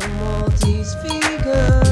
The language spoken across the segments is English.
a Maltese figure.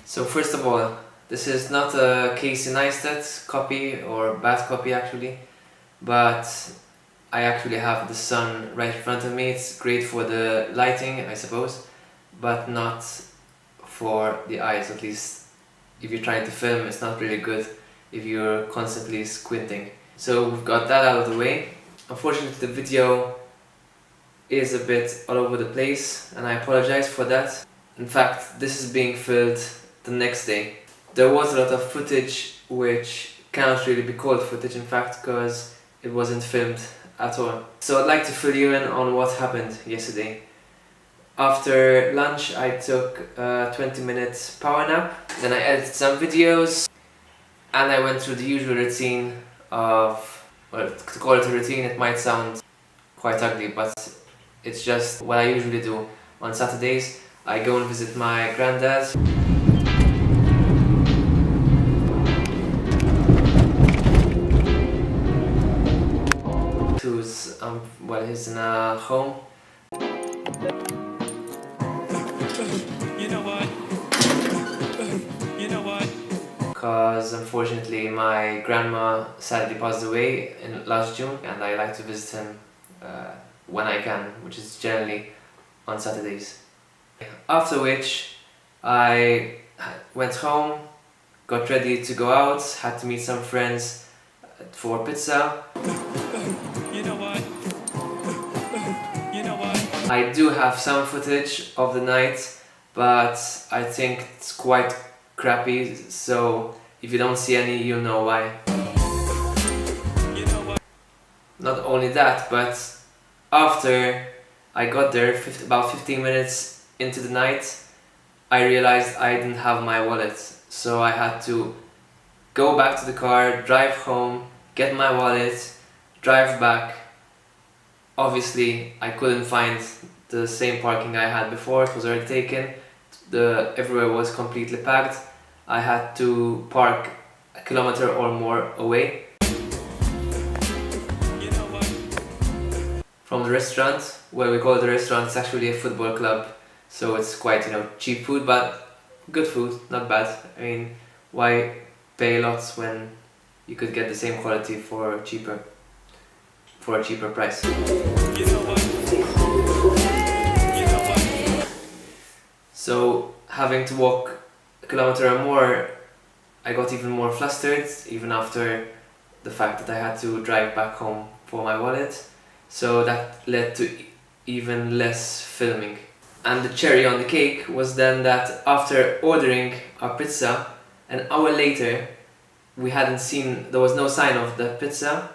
So first of all, this is not a Casey Neistat copy or bad copy actually, but I actually have the sun right in front of me. It's great for the lighting, I suppose, but not for the eyes. At least if you're trying to film, it's not really good if you're constantly squinting. So we've got that out of the way. Unfortunately, the video is a bit all over the place and I apologize for that. In fact, this is being filmed the next day. There was a lot of footage which cannot really be called footage, in fact, because it wasn't filmed at all. So I'd like to fill you in on what happened yesterday. After lunch I took a 20-minute power nap, then I edited some videos and I went through the usual routine of, well, to call it a routine it might sound quite ugly, but it's just what I usually do on Saturdays. I go and visit my granddad. Who's, well, he's in a home. Because unfortunately my grandma sadly passed away in last June and I like to visit him when I can, which is generally on Saturdays. After which I went home, got ready to go out, had to meet some friends for pizza. I do have some footage of the night, but I think it's quite crappy, so if you don't see any, you'll know why. Not only that, but after I got there, about 15 minutes into the night, I realized I didn't have my wallet, so I had to go back to the car, drive home, get my wallet, drive back. Obviously I couldn't find the same parking I had before, it was already taken. Everywhere was completely packed. I had to park a kilometer or more away from the restaurant. Well, we call it the restaurant, it's actually a football club, so it's quite, cheap food, but good food, not bad. I mean, Why pay lots when you could get the same quality for a cheaper price? So having to walk a kilometer or more, I got even more flustered, even after the fact that I had to drive back home for my wallet. So that led to even less filming. And the cherry on the cake was then that after ordering our pizza, an hour later, there was no sign of the pizza.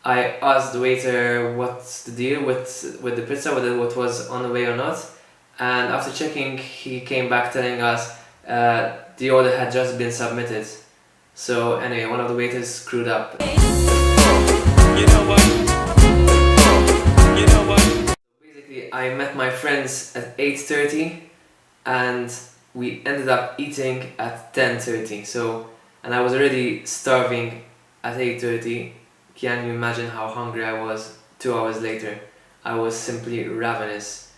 I asked the waiter what's the deal with the pizza, whether it was on the way or not. And after checking, he came back telling us the order had just been submitted. So anyway, one of the waiters screwed up. Basically, I met my friends at 8:30 and we ended up eating at 10:30. And I was already starving at 8:30. Can you imagine how hungry I was 2 hours later? I was simply ravenous.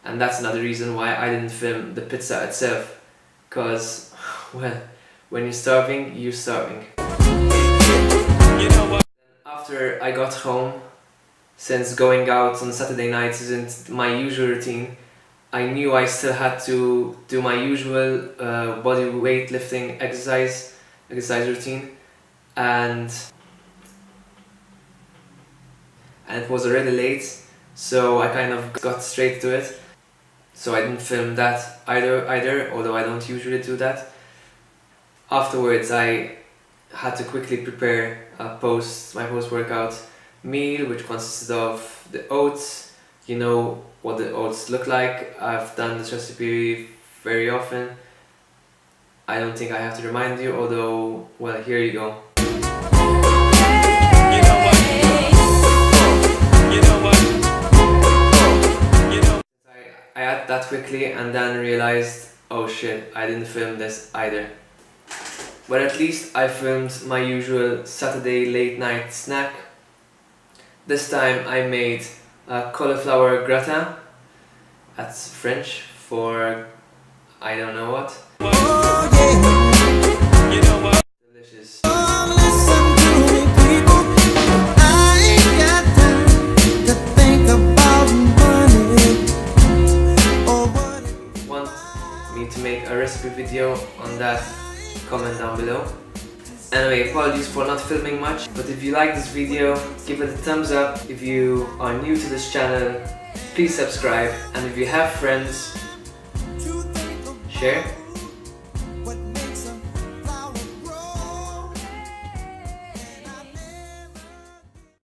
And that's another reason why I didn't film the pizza itself. Because, well, when you're starving, you're starving. After I got home, since going out on Saturday nights isn't my usual routine, I knew I still had to do my usual body weight lifting exercise routine, and it was already late, so I kind of got straight to it. So I didn't film that either, although I don't usually do that. Afterwards, I had to quickly prepare my post-workout meal, which consisted of the oats. You know what the oats look like. I've done this recipe very often. I don't think I have to remind you, although, well, here you go. I ate that quickly and then realized, oh shit, I didn't film this either. But at least I filmed my usual Saturday late night snack. This time I made a cauliflower gratin. That's French for I don't know what. Delicious. Want me to make a recipe video on that? Comment down below. Anyway, apologies for not filming much, but if you like this video, give it a thumbs up. If you are new to this channel, please subscribe, and if you have friends, share.